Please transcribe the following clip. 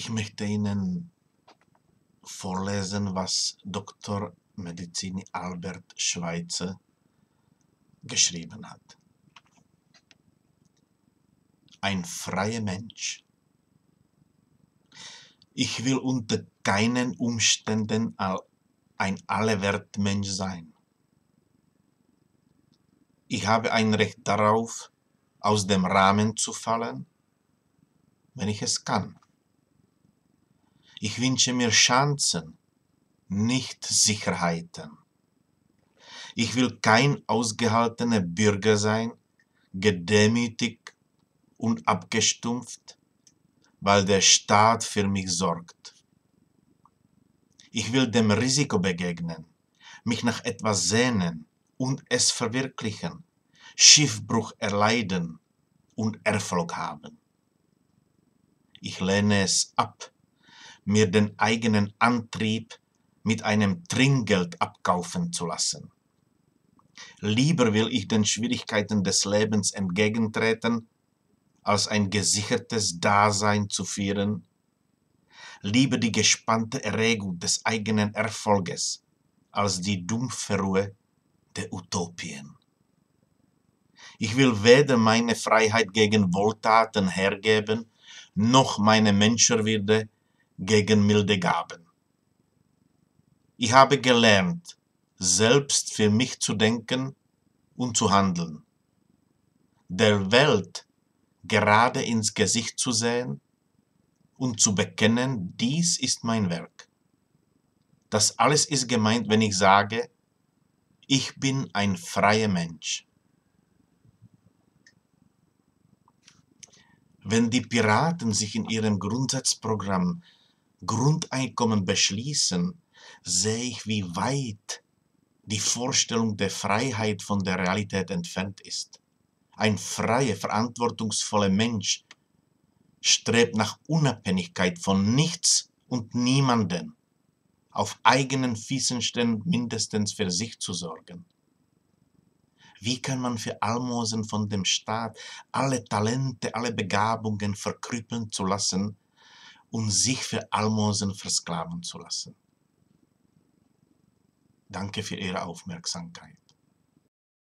Ich möchte Ihnen vorlesen, was Dr. Medizini Albert Schweitzer geschrieben hat. Ein freier Mensch. Ich will unter keinen Umständen ein Allerwertmensch sein. Ich habe ein Recht darauf, aus dem Rahmen zu fallen, wenn ich es kann. Ich wünsche mir Chancen, nicht Sicherheiten. Ich will kein ausgehaltener Bürger sein, gedemütigt und abgestumpft, weil der Staat für mich sorgt. Ich will dem Risiko begegnen, mich nach etwas sehnen und es verwirklichen, Schiffbruch erleiden und Erfolg haben. Ich lehne es ab, mir den eigenen Antrieb mit einem Trinkgeld abkaufen zu lassen. Lieber will ich den Schwierigkeiten des Lebens entgegentreten, als ein gesichertes Dasein zu führen. Lieber die gespannte Erregung des eigenen Erfolges, als die dumpfe Ruhe der Utopien. Ich will weder meine Freiheit gegen Wohltaten hergeben, noch meine Menschenwürde gegen milde Gaben. Ich habe gelernt, selbst für mich zu denken und zu handeln, der Welt gerade ins Gesicht zu sehen und zu bekennen, dies ist mein Werk. Das alles ist gemeint, wenn ich sage, ich bin ein freier Mensch. Wenn die Piraten sich in ihrem Grundsatzprogramm Grundeinkommen beschließen, sehe ich, wie weit die Vorstellung der Freiheit von der Realität entfernt ist. Ein freier, verantwortungsvoller Mensch strebt nach Unabhängigkeit von nichts und niemanden, auf eigenen Füßen stehen, mindestens für sich zu sorgen. Wie kann man für Almosen von dem Staat alle Talente, alle Begabungen verkrüppeln zu lassen und sich für Almosen versklaven zu lassen? Danke für Ihre Aufmerksamkeit.